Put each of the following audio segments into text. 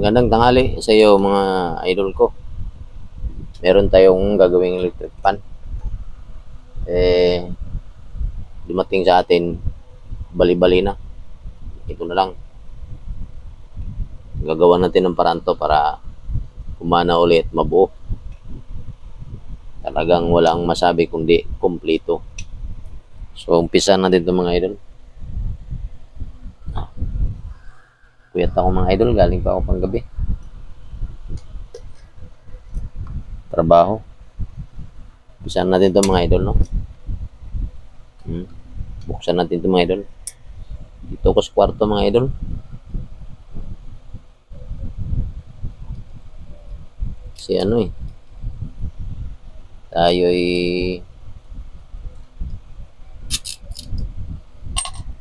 Magandang tanghali sa iyo mga idol ko. Meron tayong gagawing electric fan. Dumating sa atin, bali-bali na. Ito na lang. Gagawa natin ng paraan to para kumana ulit mabuo. Talagang walang masabi kundi kompleto. So, umpisa natin ito mga idol. Kuyat ako mga idol, galing pa ako pang gabi. Trabaho. Umpisahan natin ito mga idol, no? Buksan natin ito mga idol. Dito ko sa kwarto mga idol. Kasi ano tayo'y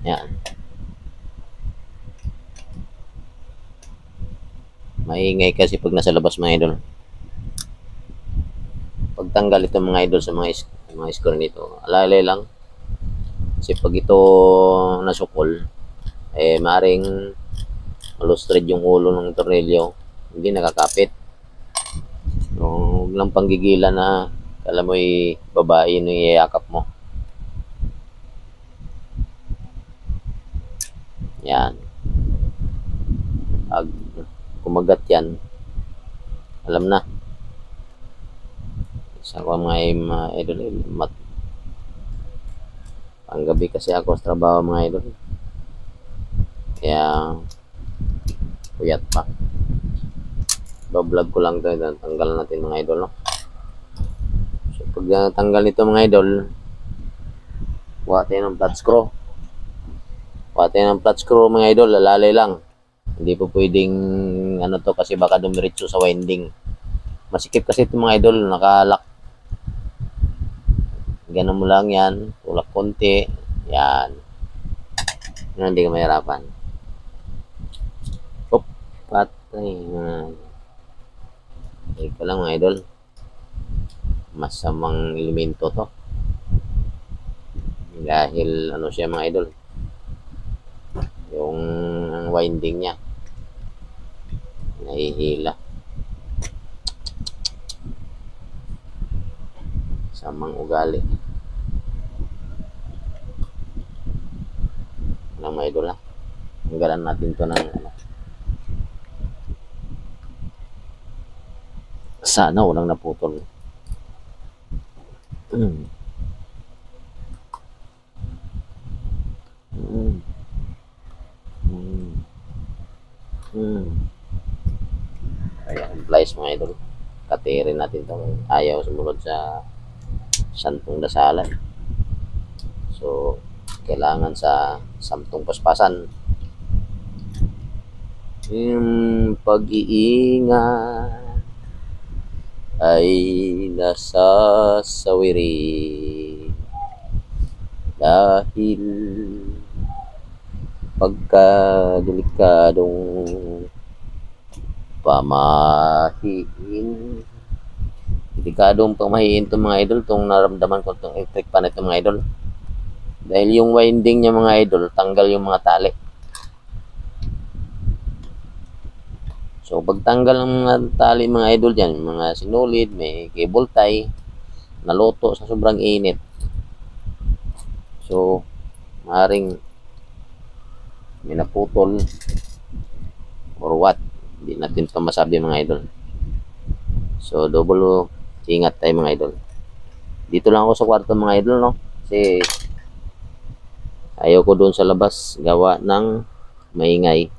yan. Maingay kasi pag nasa labas mga idol. Pagtanggal ito mga idol sa mga score nito, alalay lang. Kasi pag ito nasukol, maring malustred yung ulo ng tornilyo, hindi nakakapit. So, huwag lang panggigilan na alam mo'y babae nung iyayakap mo. Yan. Pag kumagat yan, alam na. Isa ko mga idol, panggabi kasi ako sa trabaho mga idol. Kaya puyat pa. Vlog ko lang ito, tanggal natin mga idol, no? So pag tanggal nito mga idol, kuha tayo ng flat screw. Kuha tayo ng flat screw mga idol, lalay lang. Hindi po pwedeng ano to kasi baka dumiretso sa winding. Masikip kasi ito mga idol, nakalock. Ganun mo lang yan, tulak konti, yan. Yan, hindi ka mahirapan. Oop, patay. Ito lang mga idol. Masamang elemento to. Dahil ano siya mga idol. Yung winding niya. Nahihila. Samang ugali. Ano mga idol ha. Tanggalan natin to ng ano. Sana walang naputol. Ayan, plies mga idol. Katirin natin to. Ayaw sumunod sa santong dasalan. So, kailangan sa samtong paspasan. Yung pag-iingat ay nasa sawiri dahil pagkadelikadong pamahiin. Delikadong pamahiin itong mga idol, itong naramdaman ko itong electric fan itong mga idol. Dahil yung winding niya mga idol, tanggal yung mga tali. So, pagtanggal ng mga tali mga idol dyan, mga sinulid, may cable tie, naluto sa sobrang init. So, maaaring may naputol or what. Hindi natin pa masabi mga idol. So, double ingat tayo mga idol. Dito lang ako sa kwarto mga idol, no? Kasi ayaw ko doon sa labas gawa ng maingay.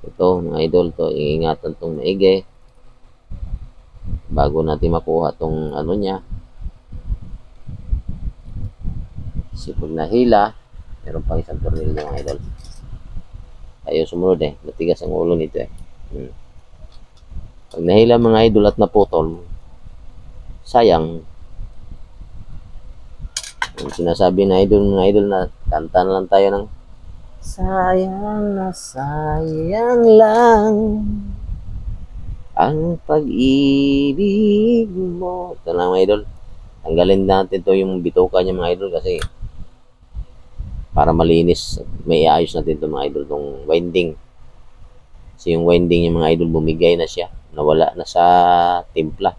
Ito mga idol, to iingatan tong maigi bago natin makuha tong ano niya. Kasi pag nahila, meron pang isang tornilyo mga idol. Ayaw sumunod matigas ang ulo nito Pag nahila mga idol at naputol, sayang. Yung sinasabi na idol mga idol na kanta na lang tayo ng sayang na sayang lang ang pag-ibig mo. Ito lang mga idol. Tanggalin natin to yung bituka niya mga idol kasi para malinis. May iayos natin to mga idol, tong winding. Kasi yung winding yung mga idol, bumigay na siya. Nawala na sa timpla.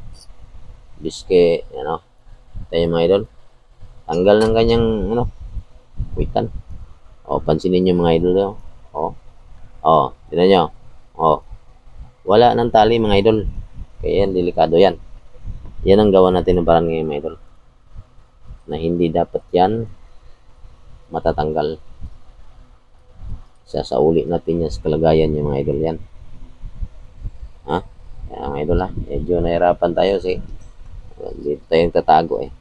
Biske, ano, tayo mga idol. Tanggal ng kanyang, ano, kuitan. O, pansinin nyo mga idol. O, tinan nyo. O, wala ng tali mga idol. Kaya yan, delikado yan. Yan ang gawa natin ng parang ngayon mga idol. Na hindi dapat yan matatanggal. Sasauli natin yan sa kalagayan yung mga idol yan. Ha? Kaya mga idol ha. Medyo nahirapan tayo kasi dito tayong tatago eh.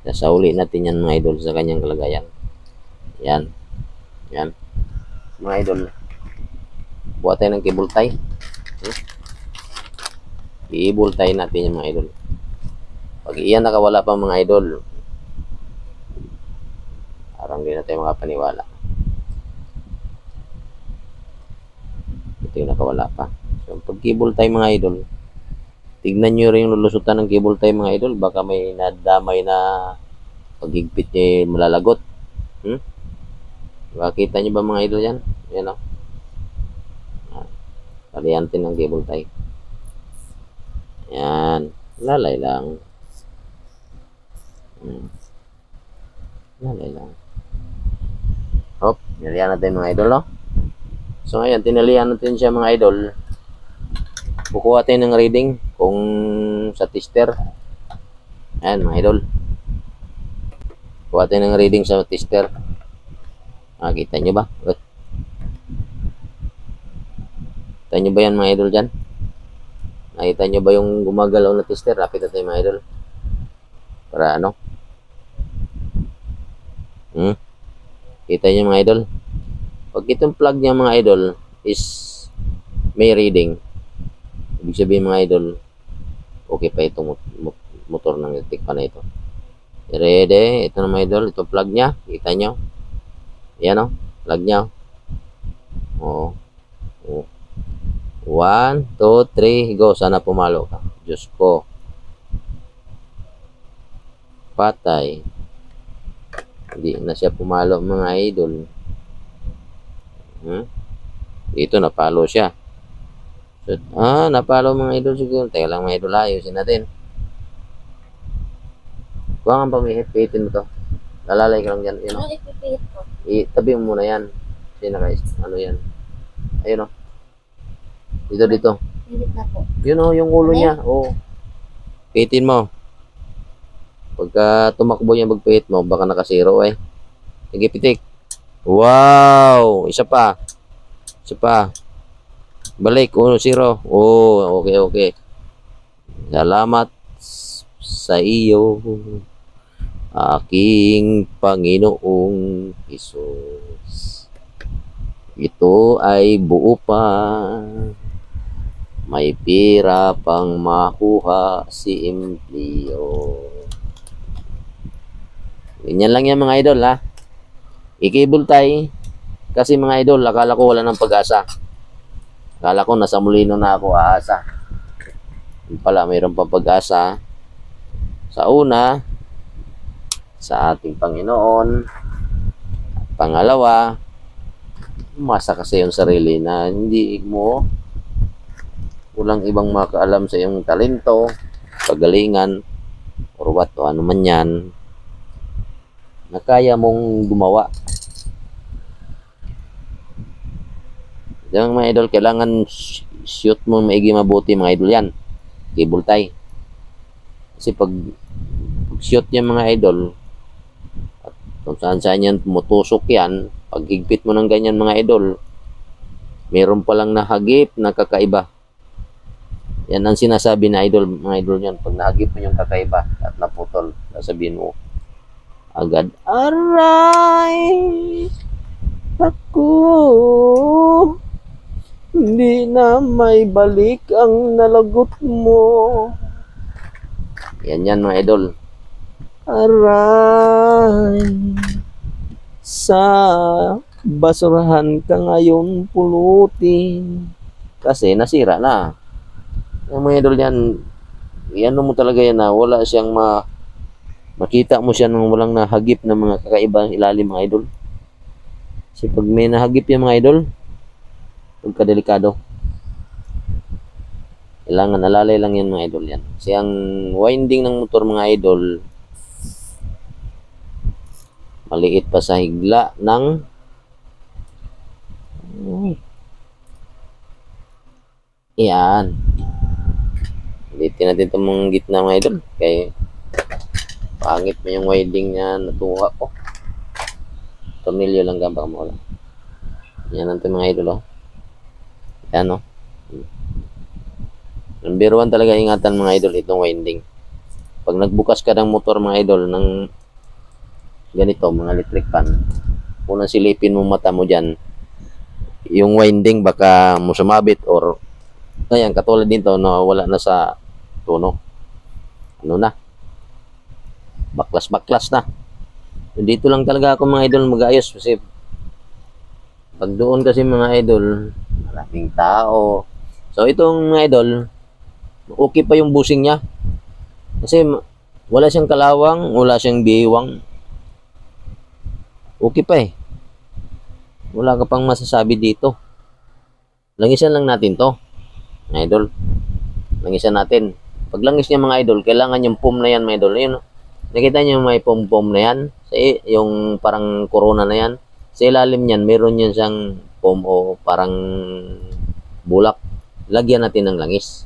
Sasauli natin yan mga idol sa kanyang kalagayan. Yan. Yan. Mga idol. Buhat tayo ng cable tie. I-cable tie natin yung mga idol. Pag iyan nakawala pa mga idol, parang hindi na tayo makapaniwala. Ito yung nakawala pa. So, pag cable tie mga idol, tignan nyo rin yung lulusutan ng cable tie mga idol. Baka may nadamay na paghigpit nyo malalagot. Makita nyo ba mga idol yan? Yan o. Variante ng cable tie. Yan. Lalay lang. Lalay lang. Hop. Tinalihan natin mga idol, no? So ngayon, tinalihan natin siya mga idol. Kukuha tayo ng reading kung sa tester. Ayan mga idol. Kukuha tayo ng reading sa tester. Nakita nyo ba? Nakita nyo ba yan mga idol dyan? Nakita nyo ba yung gumagalaw na tester? Lapit natin mga idol. Para ano? Kita nyo mga idol? Pag itong plug niya mga idol is may reading, ibig sabihin mga idol, okay pa itong motor ng electric pa na ito. Ready? Ito na mga idol. Itong plug niya. Kita nyo? Yan o. Plug niya. O. 1, 2, 3, go. Sana pumalo ka. Diyos ko. Patay. Hindi na siya pumalo mga idol. Dito napalo siya. So, napalo mga idol siguro. Teka lang mga idol. Ayusin natin. Kuha nga pamihit. Pihitin mo to. Lalalay ka lang dyan. Yun, Ano ipipihit ko? Tabi mo muna yan. Kasi ano yan. Ayun o. Dito. Pihit na po. Yun o, yung ulo niya. Oo. Pihitin mo. Pagka tumakbo yung magpihit mo, baka nakasiro eh. Sige, pitik. Wow! Isa pa. Balik. 1-0. Oh, okay. Salamat sa iyo, aking Panginoong Hesus. Ito ay buo pa. May pira pang makuha si Empleo. Ganyan lang yan mga idol ha. I-cable tie. Kasi mga idol, akala ko wala ng pag-asa. Akala ko nasa mulino na ako aasa. Yung pala, mayroon pang pag-asa. Sa una, sa ating Panginoon. Pangalawa, umasa kasi yung sarili na hindi mo walang ibang makaalam sa iyong talento, kagalingan, or what, o ano man yan, na kaya mong gumawa. Yung mga idol, kailangan shoot mo maigi mabuti mga idol yan. Cable tie. Kasi pag shoot niya mga idol, at kung saan yan tumutusok yan, pag higpit mo ng ganyan mga idol, meron palang nahagip na kakaiba. Yan ang sinasabi na idol, mga idol yan. Pag nahagip mo yung kakaiba at naputol, sasabihin mo agad, aray! Ako! Hindi na may balik ang nalagot mo. Yan mga idol. Aray! Sa basurahan ka ngayon pulutin. Kasi nasira na. Yung mga idol yan, yan mo talaga yan na wala siyang makita mo siya nang walang nahagip na mga kakaibang ilalim mga idol. Kasi pag may nahagip yung mga idol, Huwag kadelikado. Kailangan alalay lang yan mga idol yan. Kasi ang winding ng motor mga idol, maliit pa sa higla ng yan. Ulitin natin itong mga gitna mga idol. Kaya pangit mo yung winding niya natuha ko. Tornilyo lang gamba mo lang. Yan natin mga idol oh. Yan oh. Number 1 talaga ingatan mga idol itong winding. Pag nagbukas ka ng motor mga idol ng ganito mga electric fan, unang silipin mo mata mo dyan yung winding baka mo sumabit or ayan katulad dito na wala na sa tuno. Ano na? Baklas na. Dito lang talaga ako mga idol mag-ayos kasi pag doon kasi mga idol maraming tao. So itong mga idol okay pa yung busing niya kasi wala siyang kalawang, wala siyang biwang, okay pa eh, wala ka pang masasabi dito. Langisan lang natin to mga idol, langisan natin. Pag langis niya mga idol, kailangan yung foam na yan mga idol. Ayun, nakita niyo may foam na yan sa yung parang corona na yan, sa ilalim niyan meron yan siyang foam o parang bulak. Lagyan natin ng langis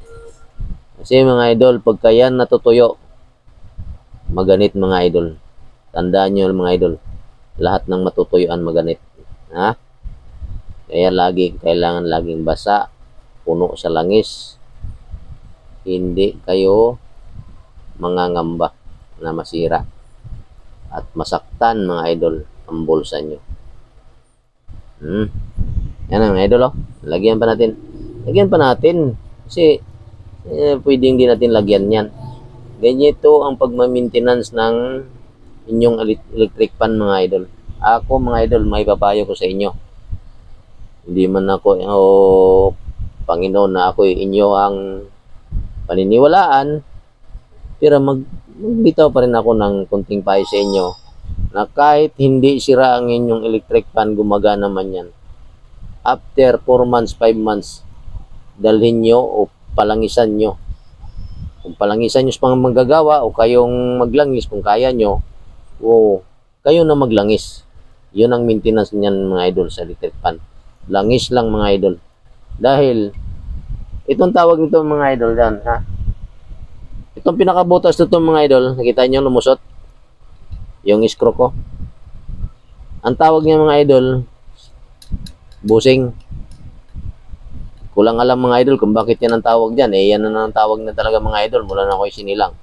kasi mga idol pagka yan natutuyo maganit mga idol. Tandaan nyo mga idol, lahat ng matutuyuan maganit ha? Kaya kailangan laging basa, puno sa langis, hindi kayo mangangamba na masira at masaktan mga idol ang bulsa nyo. Yan ang mga idol oh. Lagyan pa natin kasi pwedeng din natin lagyan yan. Ganyan ito ang pagma-maintenance ng inyong electric fan mga idol. Ako mga idol, may papayo ko sa inyo. Hindi man ako Panginoon na ako inyo ang paniniwalaan, pero magbitaw pa rin ako ng kunting payo sa inyo na kahit hindi sira ang inyong electric fan, gumagana man yan. After 4 months, 5 months, dalhin nyo o palangisan nyo. Kung palangisan nyo sa manggagawa o kayong maglangis kung kaya nyo, o kayo na maglangis. Yun ang maintenance niyan mga idol sa electric fan. Langis lang mga idol. Dahil itong tawag nito mga idol yan ha. Itong pinakabutas nito mga idol, nakita nyo lumusot yung screw ko. Ang tawag niya mga idol, busing. Kulang alam mga idol kung bakit yan ang tawag dyan. Yan na ang tawag na talaga mga idol. Mula na ako sinilang.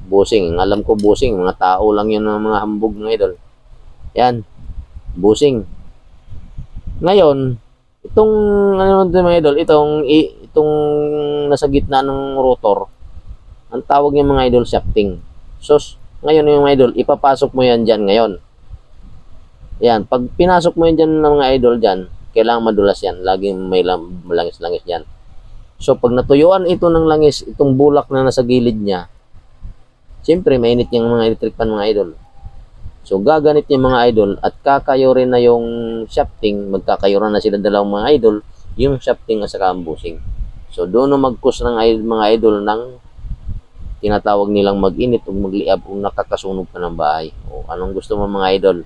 Busing. Alam ko busing. Mga tao lang yun ng mga hambog mga idol. Yan. Busing. Ngayon, itong mga idol, itong nasa gitna ng rotor, ang tawag niya mga idol, shafting. So, ngayon yung mga idol, ipapasok mo yan dyan ngayon. Yan. Pag pinasok mo yan dyan ng mga idol dyan, kailangan madulas yan. Laging may langis-langis yan. So, pag natuyuan ito ng langis, itong bulak na nasa gilid niya, siyempre, mainit yung mga electric fan mga idol. So, gaganit yung mga idol at kakayo rin na yung shafting. Magkakayuran na sila dalawang mga idol, yung shafting at saka ang busing. So, doon na mag-cause ng mga idol ng tinatawag nilang mag-init o magliab o nakakasunog ka ng bahay. O anong gusto mo mga idol?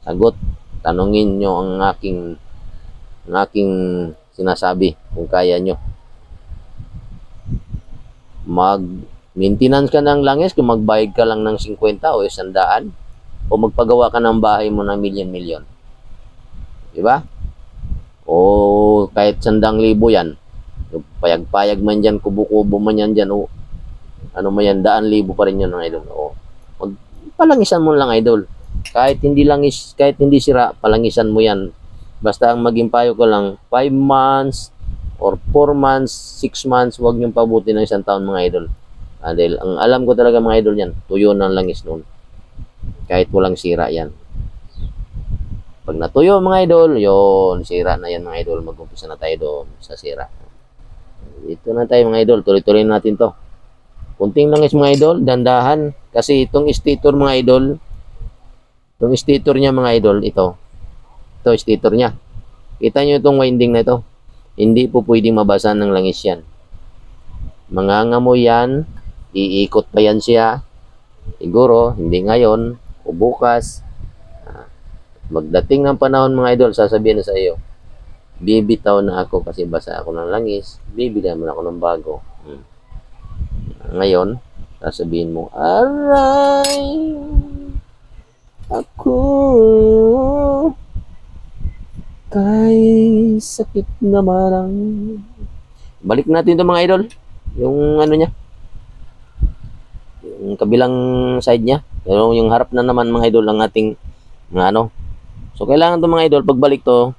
Sagot. Tanungin nyo ang aking sinasabi kung kaya nyo. Mag-maintenance ka ng langis kung magbayad ka lang ng 50 o 100 o magpagawa ka ng bahay mo ng milyon-milyon. Diba? O kahit 100,000 yan. Payag-payag man dyan, kubo-kubo man yan dyan o ano man yan, 100,000 pa rin yun ng idol. O palangisan mo lang idol. Kahit hindi sira, palangisan mo yan. Basta ang maging payo ko lang, 5 months or 4 months, 6 months, huwag niyong pabuti ng 1 taon mga idol. Dahil ang alam ko talaga mga idol yan, tuyo ng langis noon. Kahit walang sira yan. Pag natuyo mga idol, yun, sira na yan mga idol. Mag-umpisa na tayo doon sa sira. Ito na tayo mga idol, tuloy-tuloy natin to. Kunting langis mga idol, dandahan. Kasi itong stator mga idol, itong stator niya mga idol, ito stator niya. Kita nyo itong winding na ito. Hindi po pwedeng mabasa ng langis yan. Mangangamoy yan, iikot pa yan siya. Siguro, hindi ngayon o bukas. Magdating ng panahon mga idol, sasabihin na sa iyo, bibitaw na ako kasi basa ako ng langis, bibilihan mo na ako ng bago. Ngayon, sasabihin mo, aray, ako, kay sakit na marang. Balik natin ito mga idol, yung ano niya, yung kabilang side niya, yung harap na naman mga idol ng ating mga ano. So kailangan ito mga idol, pagbalik to,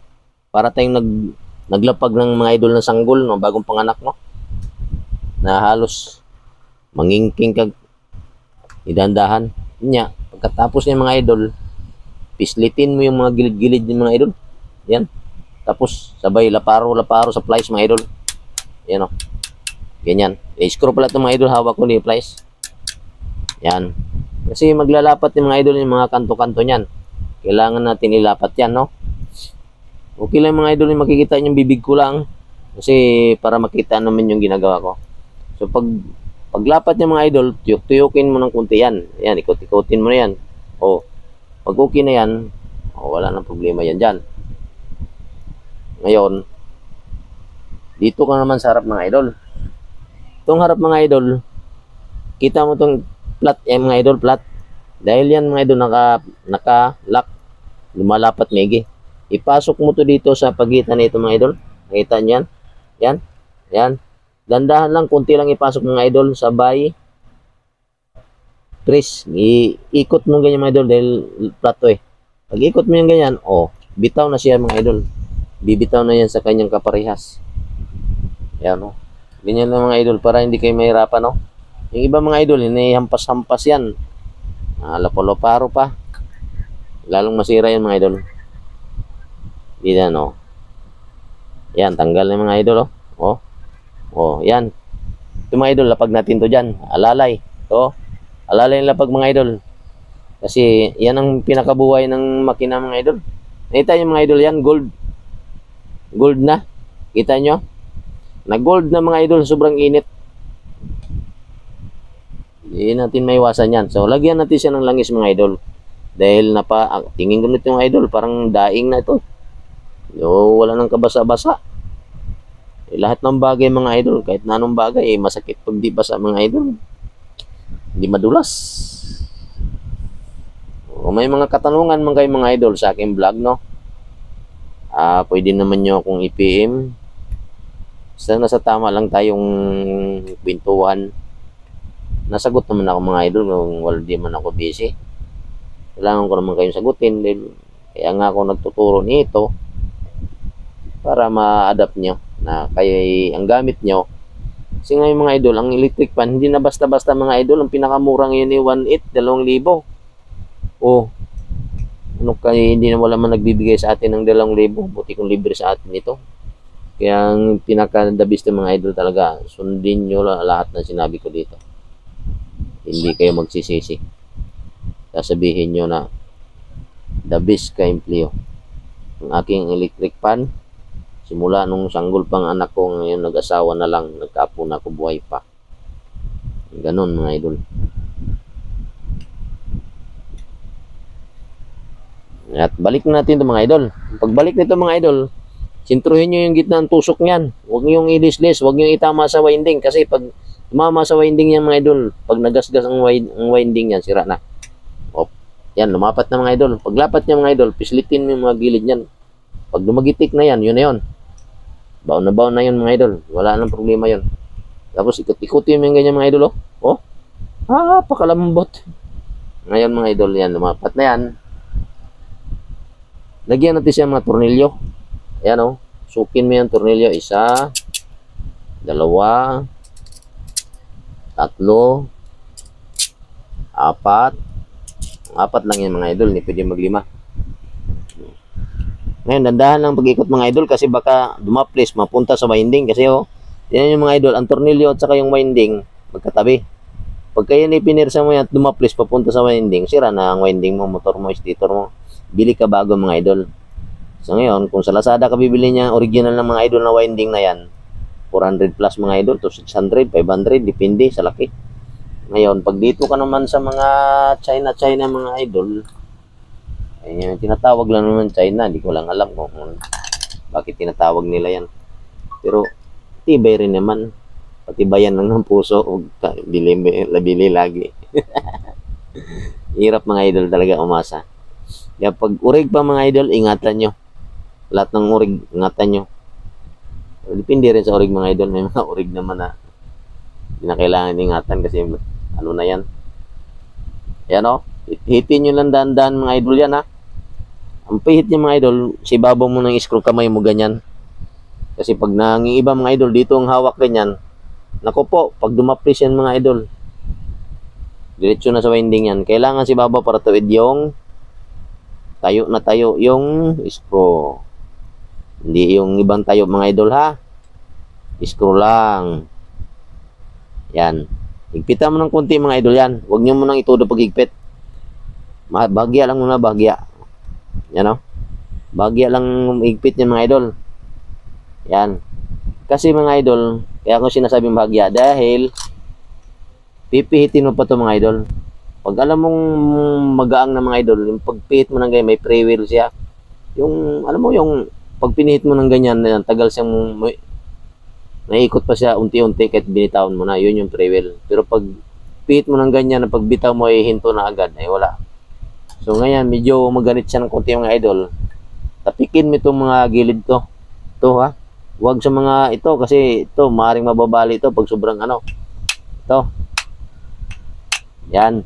para tayong naglapag ng mga idol ng sanggol, no, bagong panganak mo, na halos mangingking kag idandahan niya. Pagkatapos niya mga idol, pislitin mo yung mga gilid-gilid ng mga idol. Yan. Tapos sabay laparo sa plies mga idol. Yan o. Ganyan. I-screw pala itong mga idol, hawak ko ni plies. Yan. Kasi maglalapat yung mga idol yung mga kanto-kanto niyan. Kailangan natin ilapat yan, no? Okay lang mga idol, yung makikita yung bibig ko lang. Kasi para makita naman yung ginagawa ko. So paglapat niya mga idol, tuyok-tuyokin mo ng kunti yan. Yan, ikot-ikotin mo na yan. O, pag okay na yan, wala nang problema yan dyan. Ngayon, dito ka naman sa harap mga idol. Itong harap mga idol, kita mo itong flat, mga idol, flat. Dahil yan mga idol, naka-lock, lumalapat megi. Ipasok mo to dito sa pagitan nito mga idol. Nakita niyan? Yan. Yan. Dandahan lang, kunti lang ipasok mga idol, sabay. Tris, iikot mo ganyan mga idol dahil flat to eh. Pag ikot mo yung ganyan, bitaw na siya mga idol. Bibitaw na yan sa kanyang kaparehas. Yan o. Ganyan lang mga idol para hindi kayo mahirapan no. Yung iba mga idol, hinihampas-hampas yan. Lapalo-paro pa. Lalong masira yan mga idol. Yan o. Yan, tanggal na mga idol o. Yan. Ito mga idol, lapag natin to dyan. Alalay. Alalay yung lapag mga idol. Kasi yan ang pinakabuhay ng makina mga idol. Nakita nyo mga idol yan, gold. Gold na. Kita nyo? Na gold na mga idol, sobrang init. Hindi natin maiwasan yan. So, lagyan natin siya ng langis mga idol. Dahil tingin ko nito mga idol, parang daing na ito. Wala nang kabasa-basa. Lahat ng bagay mga idol, kahit na anong bagay, masakit pag di basa mga idol. Hindi madulas. May mga katanungan man kayo mga idol sa aking vlog, no? Pwede naman nyo akong i-PM. Basta nasa tama lang tayong kwentuhan. Nasagot naman ako mga idol kung wala di man ako busy. Kailangan ko naman kayong sagutin. Kaya nga ako nagtuturo nito para ma-adapt nyo na kayo ang gamit nyo. Kasi ngayon mga idol, ang electric fan, hindi na basta-basta mga idol. Ang pinakamura ngayon ni 1.8, 2,000. Ano kayo, hindi na wala man nagbibigay sa atin ng 2,000. Buti kung libre sa atin ito. Kaya ang pinaka-the best ng mga idol talaga, sundin nyo lahat ng sinabi ko dito. Hindi kayo magsisisi. Sasabihin nyo na the best ka-empleo. Ang aking electric fan, simula nung sanggol pang anak ko, ngayon nag-asawa na lang, nagkaapo na ako, buhay pa. Ganon mga idol. At balik natin ito mga idol. Pagbalik nito mga idol, sintruhin nyo yung gitna ng tusok niyan. Huwag nyo yung ilislis, huwag nyo itama sa winding. Kasi pag tumama sa winding yan mga idol, pag nagasgas ang winding yan, sira na. Yan, lumapat na mga idol. Paglapat niya mga idol, pislitin mo yung mga gilid niyan. Pag dumagitik na yan, yun na yun. Baon na yun mga idol. Wala nang problema yun. Tapos ikot-ikutin mo yung ganyan mga idol. Pakalambot. Ngayon mga idol, yan, lumapat na yan. Lagyan natin siya mga tornilyo. Ayan sukin mo yung tornilyo. 1, 2, 3, 4, 5. Apat lang yan mga idol. Hindi pwede mag-5. Ngayon, dandahan lang pag-ikot mga idol kasi baka dumaplis, mapunta sa winding. Kasi yan yung mga idol, ang tornilyo at saka yung winding, magkatabi. Pag kayo pinirsa mo yan at dumaplis, papunta sa winding, sira na ang winding mo, motor mo, stator mo. Bili ka bago mga idol. So ngayon, kung sa Lazada ka bibili niya original ng mga idol na winding na yan, 400 plus mga idol to 600, 500, depende sa laki. Ngayon, pag dito ka naman sa mga China mga idol, ay tinatawag lang naman China, hindi ko lang alam kung bakit tinatawag nila yan. Pero tibay rin naman, patibayan lang ng puso, bili lagi. Hirap mga idol talaga umasa. Kaya pag urig pa mga idol, ingatan nyo. Lahat ng urig, ingatan nyo. Depende rin sa urig mga idol. May mga urig naman na hindi na kailangan ingatan kasi ano na yan. Yan o. Hitin nyo lang dahan-dahan mga idol yan ha. Ang pihit niya mga idol, si babaw mo ng screw kamay mo ganyan. Kasi pag nangiiba mga idol, dito ang hawak ganyan. Naku po, pag dumaplis yan mga idol, diretso na sa winding yan. Kailangan si babaw para tuwid yung tayo na tayo yung screw. Hindi yung ibang tayo mga idol ha. Screw lang. Yan. Higpitan mo ng konti mga idol yan. Huwag nyo munang itudo pag higpit. Bahagya lang muna, bahagya. Yan o. Bahagya lang higpit niya mga idol. Yan. Kasi mga idol, kaya ako sinasabing bahagya dahil pipihitin mo pa to mga idol. Pag alam mong magaang na mga idol, yung pagpihit mo ng ganyan, may pre-wheel siya. Yung, alam mo yung pag pinihit mo ng ganyan, tagal siyang naikot pa siya unti-unti kahit binitawan mo na, yun yung pre-wheel. Pero pag pihit mo ng ganyan, na pag bitaw mo ay hinto na agad, ay wala. So ngayon, medyo maganit siya ng konti mga idol. Tapikin mo itong mga gilid to. Ito ha. Huwag sa mga ito kasi ito, maaaring mababali ito pag sobrang ano. Ito. Yan.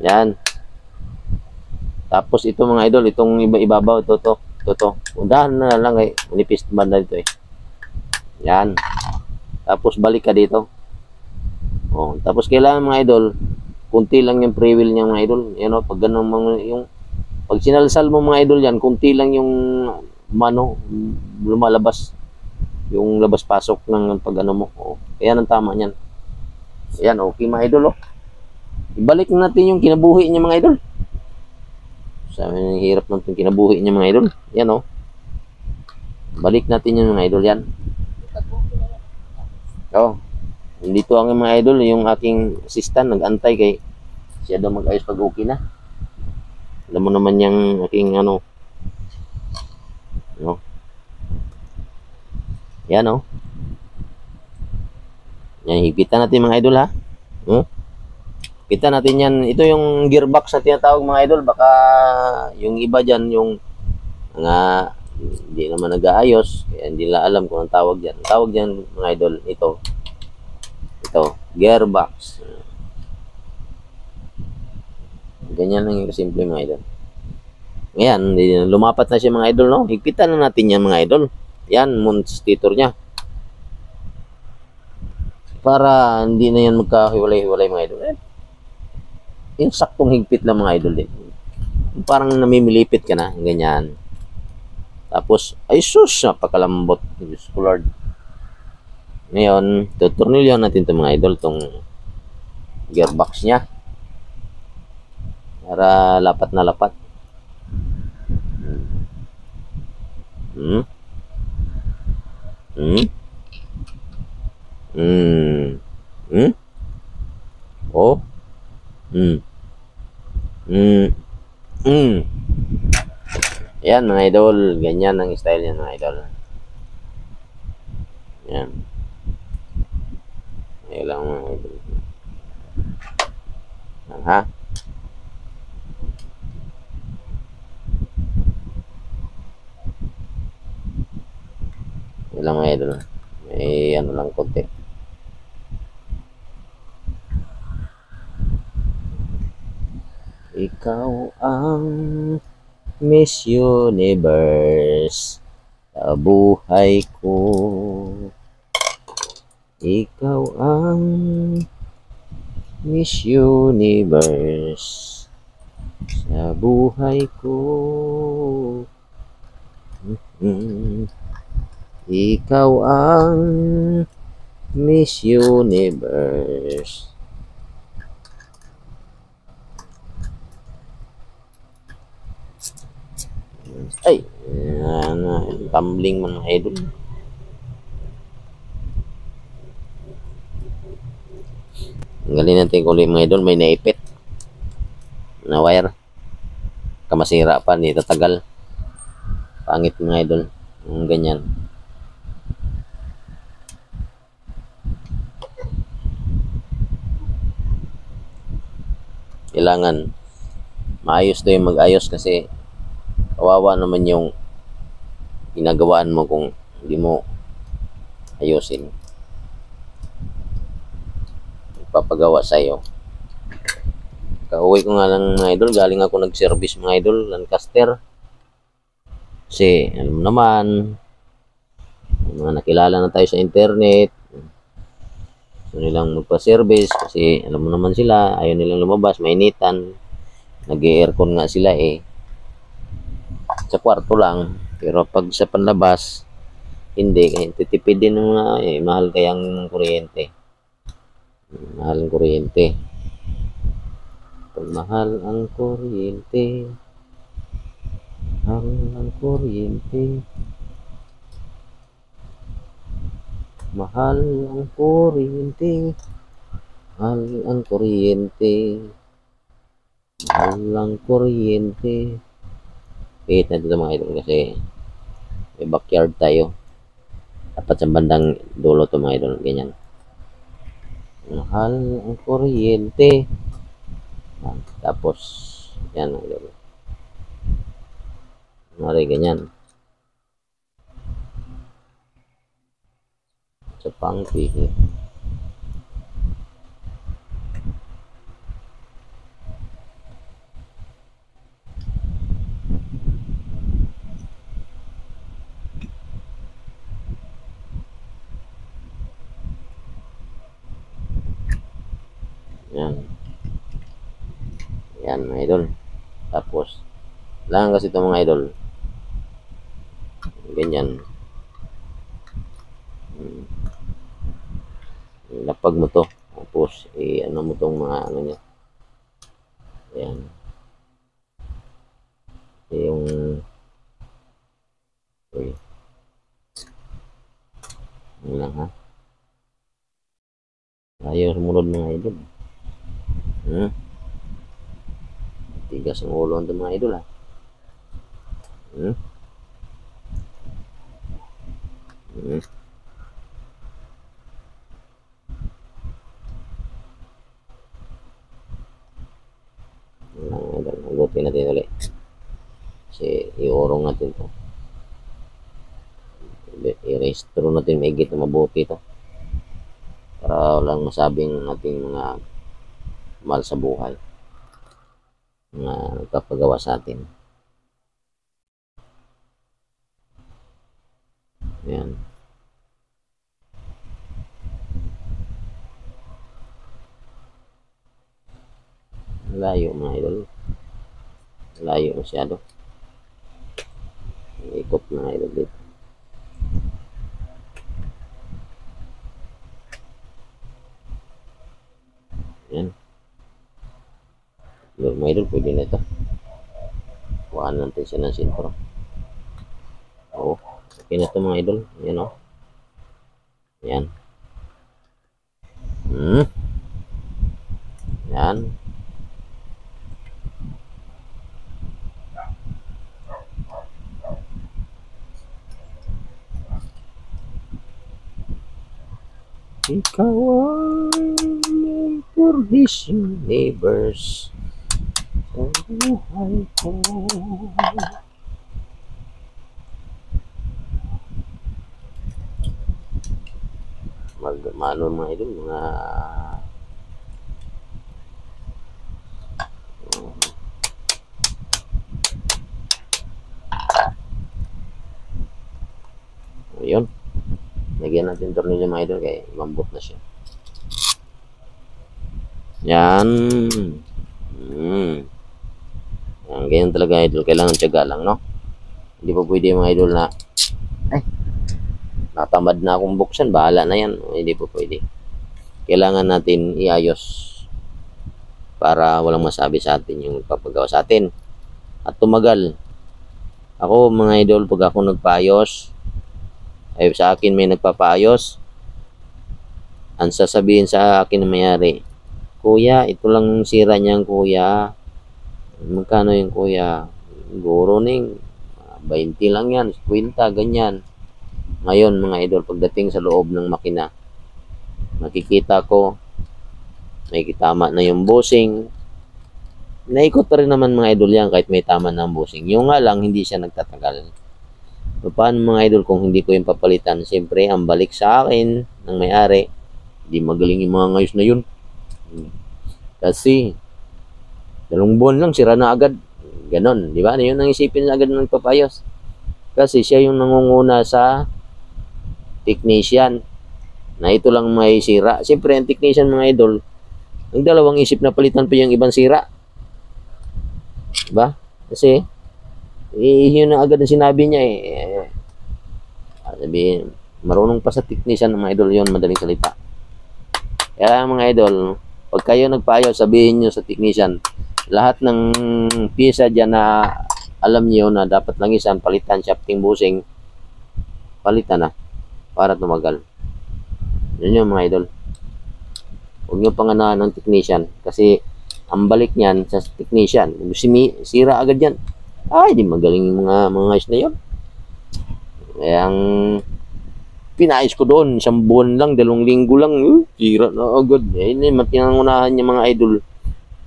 Yan. Tapos ito mga idol, itong ibabaw, ito. Undahan na lang eh. Manipis banda dito eh. Yan. Tapos balik ka dito. Oh, tapos kailangan mga idol, kunti lang yung pre-wheel niya mga idol. Yan o, pag ganun yung pag sinalsal mo mga idol yan, kunti lang yung lumalabas. Yung labas-pasok ng pag ano mo. Oh, kaya nang tama niyan. Ayan, okay mga idol oh. Ibalik natin yung kinabuhi niya mga idol. Sabi ng hirap ng kinabuhi niya mga idol. Yan oh. Balik natin yung mga idol yan. Oh. Dito ang mga idol, yung aking assistant nag-antay kay siya daw mag-ayos pag okay na. Alam mo naman yung aking ano. No. Yan oh. Yan, higpitan natin mga idol ha. Kita natin yan. Ito yung gearbox na tinatawag mga idol. Baka yung iba dyan, yung mga hindi naman nag-aayos. Kaya hindi nila alam kung ang tawag dyan. Ang tawag dyan mga idol, ito, gearbox. Ganyan lang yung simple mga idol. Ngayon, lumapat na siya mga idol, no? Higpitan na natin yan mga idol. Yan, monstator niya. Para hindi na yan magkahiwalay-hiwalay mga idol. Yung saktong higpit lang mga idol din. Parang namimilipit ka na, ganyan. Tapos, ay sus, napakalambot. Diyos ko Lord. Ngayon, tuturnilyo natin itong mga idol, itong gearbox niya. Para lapat na lapat. Oh. Yan mga idol, ganyan ang style niyan mga idol. Yan. Ayan lang mga idol. Yan ha. Ayan lang mga idol. May ano lang konti. Ikaw ang Miss Universe sa buhay ko. Ikaw ang Miss Universe sa buhay ko. Ikaw ang Miss Universe. Ay, tumbling man mga idol. Tanggalin natin kung mga idol, may naipit na wire. Kamasira pa, hindi tatagal. Pangit mga idol. Ganyan. Kailangan maayos to yung mag-ayos kasi kawawa naman yung ginagawaan mo kung hindi mo ayusin. Papagawa sa iyo. Kauwi ko nga lang mga idol, galing ako nag-service mga idol, Lancaster. Kasi alam mo naman, mga nakilala na tayo sa internet. Gusto nilang magpa-service kasi alam mo naman sila, ayaw nilang lumabas, mainitan. Nag-aircon nga sila sa kwarto lang. Pero pag sa panlabas, hindi, kahit titipid din ng mga mahal kayang kuryente. Mahal ang kuryente. Pag mahal ang kuryente, mahal ang kuryente, mahal ang kuryente, mahal ang kuryente, mahal ang kuryente. Wait na dito mga idol kasi may backyard tayo. Dapat sa bandang dulo to mga idol, ganyan. Mahal ang kuryente. Tapos yan mga idol. Mari ganyan. Sa pangpi. Yan. Yan mga idol. Tapos lang kasi ito mga idol. Ganyan. Lapag mo to. Tapos ano mo tong mga ano niya. Yan. Yung ano lang ha. Ayaw sumunod mga idol. Tigas ang ulo ng mga idol ha. Hugutin natin ulit. Kasi iurong natin to. I-restore natin maigit na mabuti to. Para walang masabing ating mga mahal sa buhay na nagpapagawa sa atin. Ayan. Layo mga idol. Layo masyado. Ikot mga idol dito. Ayan. Mga idol, pwede na ito. Kuhaan natin siya ng sintro. Oo. Okay na ito mga idol. Ayan o. Ayan. Ayan. Ikaw ay purhising neighbors sa buhay ko. Magmano mga idol, mga ayun. Lagyan natin tornilyo mga idol kaya mambot na siya. Yan. Yan, ganyan talaga idol. Kailangan tiyaga lang, no? Hindi pa pwede mga idol na natamad na akong buksan. Bahala na yan. Hindi pa pwede. Kailangan natin iayos para walang masabi sa atin yung papagawa sa atin. At tumagal. Ako mga idol, pag ako nagpaayos, ay sa akin may nagpapaayos, ang sasabihin sa akin na mayari, "Kuya, ito lang sira niyan kuya." "Magkano yung kuya?" "Siguro ning 20 lang yan, 50, ganyan." Ngayon mga idol, pagdating sa loob ng makina, nakikita ko may tama na yung bushing. Naikot pa rin naman mga idol yan kahit may tama na ang bushing. Yung nga lang, hindi siya nagtatagal. So, paano mga idol kung hindi ko yung papalitan? Siyempre, ang balik sa akin ng may-ari, hindi magaling yung mga ngayos na yun. Kasi, 2 buwan lang, sira na agad. Ganon, di ba? Yun ang isipin agad ng papayos. Kasi siya yung nangunguna sa technician na ito lang may sira. Siyempre, ang technician mga idol, ang dalawang isip na palitan pa yung ibang sira. Diba? Kasi, yun na agad ang sinabi niya eh. Sabihin, marunong pa sa technician ng mga idol yun, madaling salita. Kaya mga idol, pag kayo nagpaayos, sabihin nyo sa technician, lahat ng pyesa dyan na alam niyo na dapat lang isan, palitan, shafting, bushing, palitan na para tumagal. Yun yung mga idol. Huwag nyo panganahan ng technician kasi ang balik niyan sa technician, sira agad yan. Ay, di magaling yung mga ayos na yun. Kaya ang pinayos ko doon, 1 buwan lang, 2 linggo lang, sira na agad. Eh, matinangunahan niya mga idol.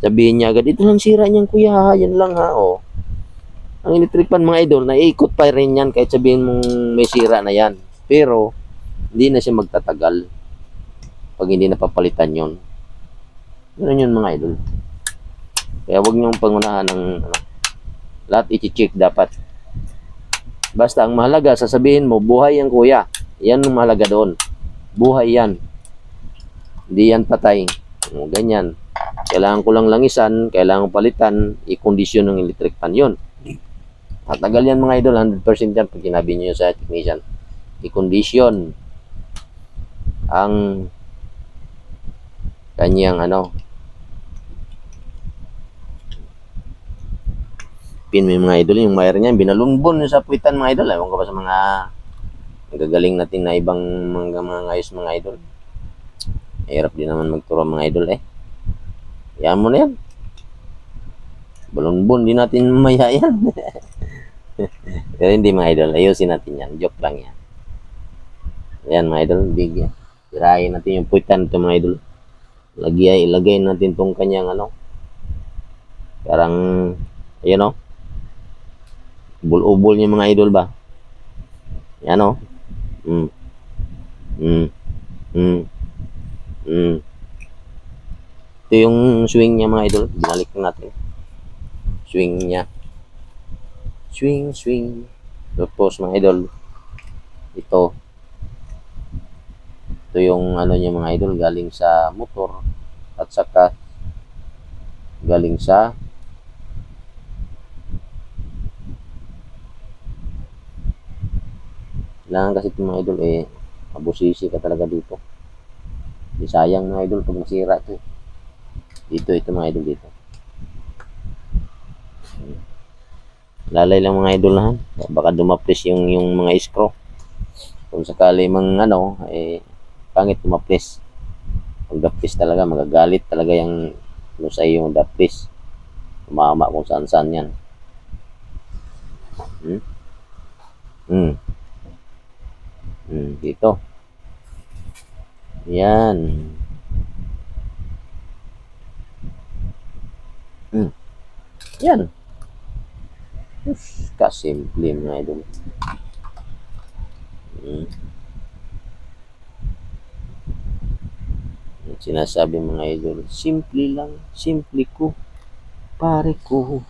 Sabihin niya agad, ito lang sira niyan kuya, yan lang ha. Oh. Ang electric fan mga idol, naiikot pa rin yan kahit sabihin mong may sira na yan. Pero, hindi na siya magtatagal pag hindi napapalitan yon. Ganun yun mga idol. Kaya huwag niyong pangunahan ng lahat i-check dapat. Basta ang mahalaga, sasabihin mo, buhay yan kuya. Yan ang mahalaga doon. Buhay yan. Hindi yan patay. Ganyan. Kailangan ko lang langisan, kailangan palitan, i-kondisyon ng electric fan yun. Tatagal yan mga idol, 100% yan pag kinabi nyo sa technician. I-kondisyon ang kanyang pin may mga idol, yung wire niya, binalunbon sa puwitan mga idol. Ewan ko ba sa mga nagagaling natin na ibang mga ngayos mga idol. Hirap din naman magturo mga idol eh. Yan mo na yan. Balunbon, di natin maya yan. Pero hindi mga idol, ayusin natin yan. Joke lang yan. Yan mga idol, big yan. Tirahin natin yung puwitan ito mga idol. Ilagay natin tong kanyang parang, ayun ubol-ubol niya mga idol ba? Yan Ito yung swing niya mga idol. Binalik natin. Swing niya. Swing. Tapos mga idol, ito yung niya mga idol, galing sa motor at saka galing sa kailangan kasi itong mga idol mabusisi ka talaga dito. Di sayang mga idol pag masira ito. Ito mga idol dito. Lalay lang mga idol ha. Baka dumaplis yung mga screw. Kung sakali mang pangit dumaplis. Pag daplis talaga, magagalit talaga yung lusay yung daplis. Tumama kung saan yan. Dito. Yan. Yan. Kasimple mga idol. Sinasabi mga idol, simple lang, simple ko, pare ko.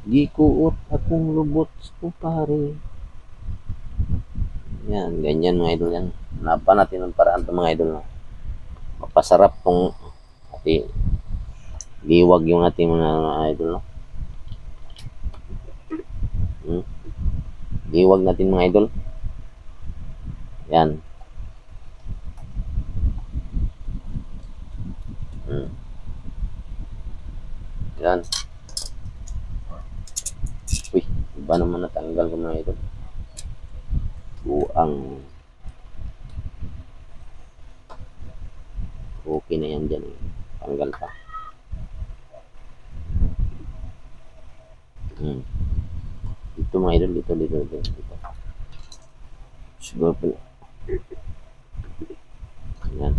Di kuot akong lubot ko pare. Yan, ganyan mga idol yan. Hanapan natin ng paraan ito mga idol. Mapasarap tong liwag yung ating mga idol. Liwag natin mga idol. Yan. Yan. Uy, pa naman natanggal ko mga idol. Buang. Okay na yan dyan. Tanggal pa. Dito mga idol, dito. Siguro pa. Yan.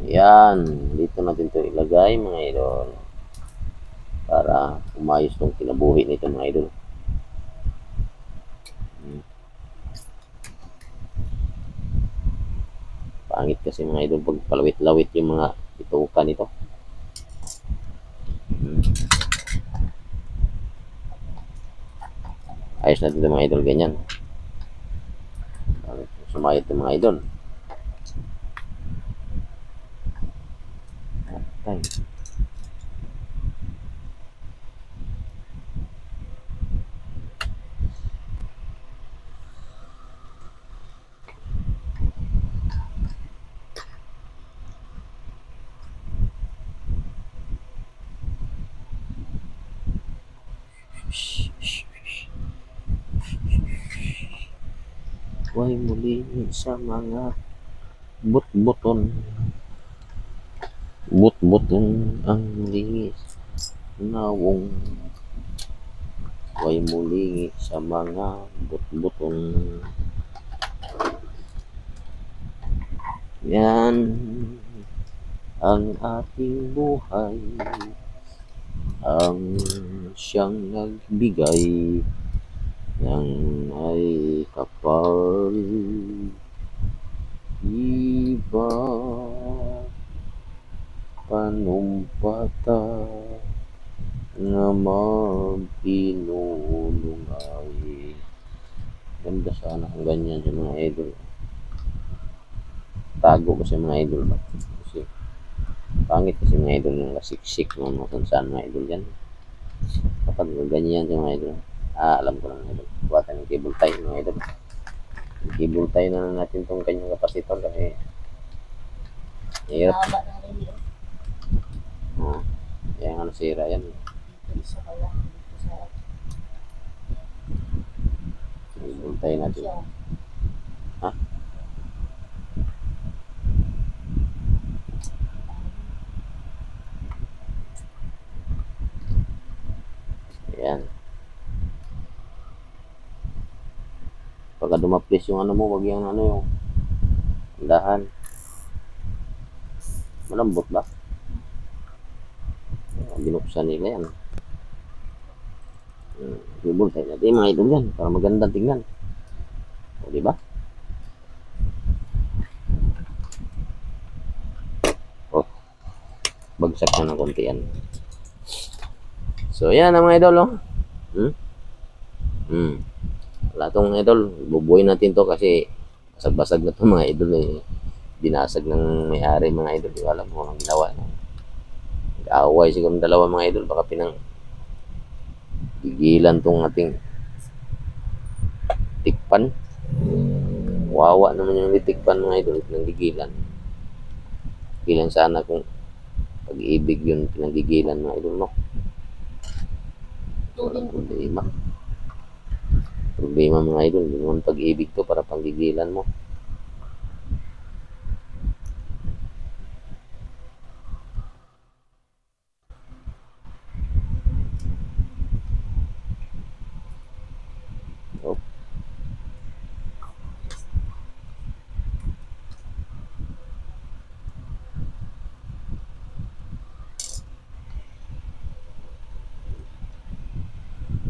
Yan. Dito natin to ilagay mga idol. Para umayos tong kinabuhi nito mga idol. Pangit kasi mga idol pag palawit-lawit yung mga bituka nito. Ayos natin ito mga idol, ganyan. Sumayot yung mga idol. Okay. Huwag muli sa mga but-buton ang lingis nawong. Huwag muli sa mga but-buton. Yan ang ating buhay, ang siyang nagbigay ng ay kapal. Iba panumpata nga magpinulungay. Ganda sana kung ganyan sa mga idol. Tago kasi mga idol ba? Kasi pangit kasi mga idol yung lasiksik mga saan mga idol yan. Kapag ganyan sa mga idol. Alam ko lang mga idol. Buwatan yung cable tie mga idol. Yung cable tie na natin itong kanyang kapasitor kasi hirap. Kaya nga nasira yan. Cable tie natin. Ha? Ayan. Pagka dumaplis yung ano mo, wag yung ano yung dahan. Malambot ba? Binuksan nila yan. Cable tie natin mga idol yan para magandang tingnan. O diba? Oh, bagsak na ng konti yan. So yan ang mga idol, oh. Wala tong idol, bubuhay natin to kasi basag-basag na to mga idol eh. Binasag ng may-ari mga idol, di ko alam kung anong ginawa. Nag-aaway siguro ng dalawa mga idol, baka gigilan tong ating tikpan. Wawa naman yung tikpan mga idol, pinanggigilan. Gilan sana kung pag-ibig yun pinanggigilan mga idol, no? Walang problema mga idol, hindi naman pag-ibig to para panggigilan mo.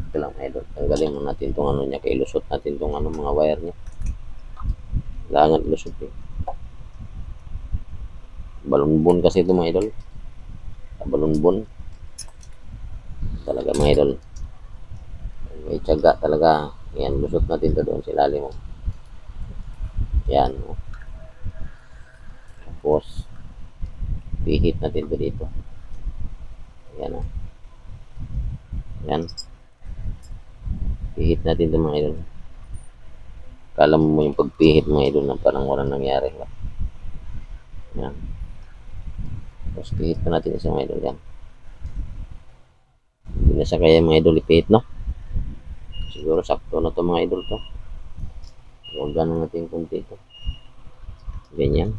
Ito lang idol, tanggalin mo natin itong ano niya, kailusot natin itong ano, mga wire niya. Kailangan lusot eh. Balon-bon kasi ito mga idol. Balon-bon talaga mga idol, may tiyaga talaga. Yan, lusot natin ito doon sa ilalim mo. Yan, tapos pihit natin ito dito. Yan, yan, pihit natin ito mga idol. Kala mo yung pagpihit mga idol na parang walang nangyari. Yan. Tapos pihit pa natin isa mga idol yan. Hindi na siya kaya mga idol ipihit, no? Siguro sakto na to mga idol to. Huwag ganun natin kunti ito. Ganyan.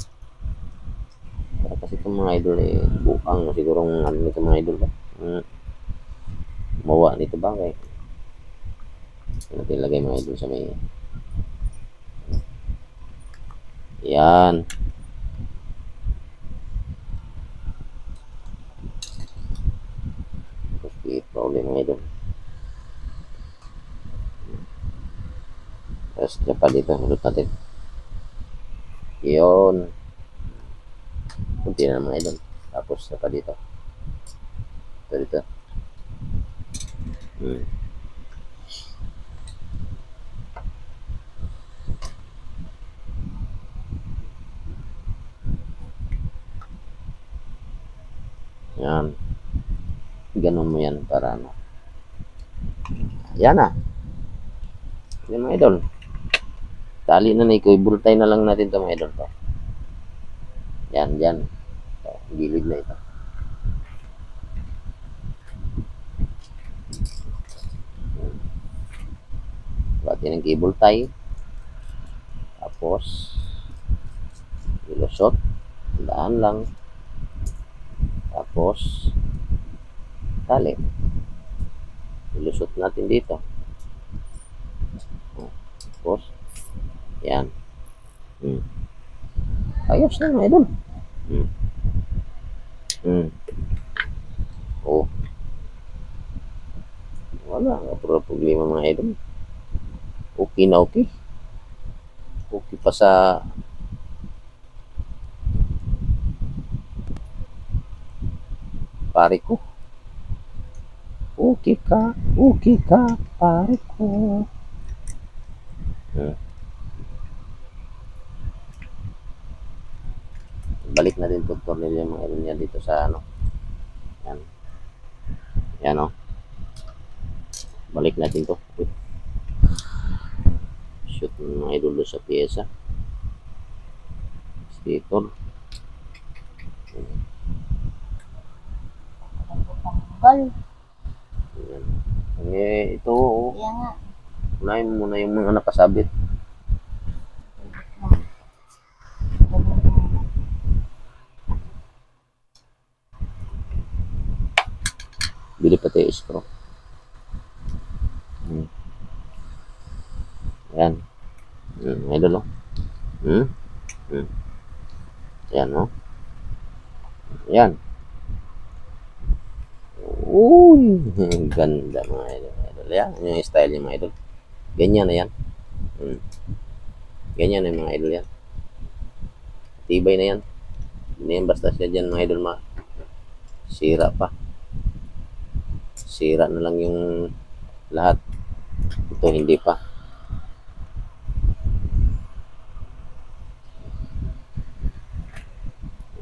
Para kasi itong mga idol eh, buang siguro ano nito mga idol ba? Mawa nito ba? Kaya natin lagay mga idol sa may yan. Tapos pihit pa ulit mga idol. Tapos pa dito, hulot natin. Yun. Kunti na mga idol. Tapos pa dito. Ito dito. Yan. Ganun mo yan para ano. Yan na. Yan mga idol. Tali na ikaw, ibultay na lang natin ito mga idol to. Yan, yan. So, gilid na ito. Bati ng cable tie. Tapos ilusot. Daan lang. Tapos tali. Ilusot natin dito. Tapos yan. Ayos na mga idol. Oh. Wala nga problema mga idol. Okay na okay. Okay pa sa pare ko. Okay ka, pare ko. Balik na din itong tornilyo mga idol niya dito sa ano. Yan. Yan o. Balik natin to. Shoot mga idol sa pyesa. Stator. Yan. Ito oh. Unahin mo muna yung mga nakasabit. Bili pati screw. Yan. Idol oh. Yan oh. Yan. Uy, ganda mga idol. Yan, yung style yung mga idol. Ganyan na yan. Ganyan na yung mga idol yan. Tibay na yan. Hindi yan basta siya dyan mga idol sira pa. Sira na lang yung lahat. Ito hindi pa.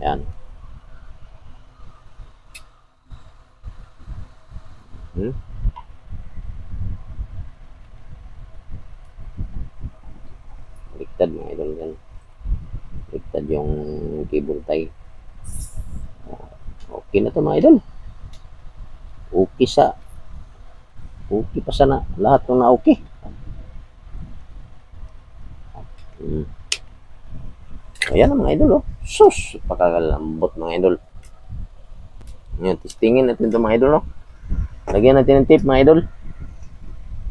Yan. Baliktad mga idol yan. Baliktad yung cable tie. Okay na to mga idol. Okay pa sana lahat ng na okay. Ayan ang mga idol oh. Sus, pakakalambot mga idol. Ngayon, testingin natin ito mga idol oh. Lagyan natin ng tape mga idol.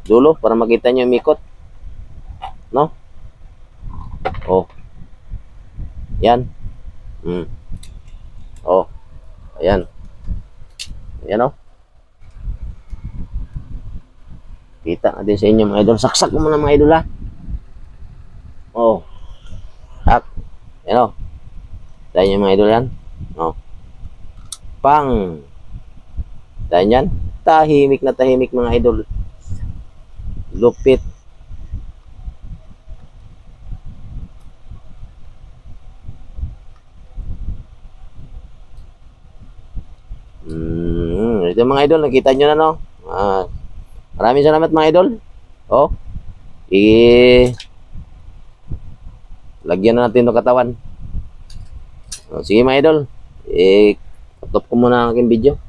Dulo para makita nyo yung mikot. No? Oh. Yan. Oh. Ayan. Ayan oh. Kita natin sa inyo mga idol. Saksak mo muna mga idol ha. Oh. Ak. Yan o. Tayo nyo mga idol yan. Oh. Pang. Tayo yan. Tahimik na tahimik mga idol. Lupit. Ito mga idol. Nakita nyo na no. Maraming salamat mga idol. Oh. Lagyan na natin itong katawan. Oh, sige mga idol. Stop ko muna ang aking video.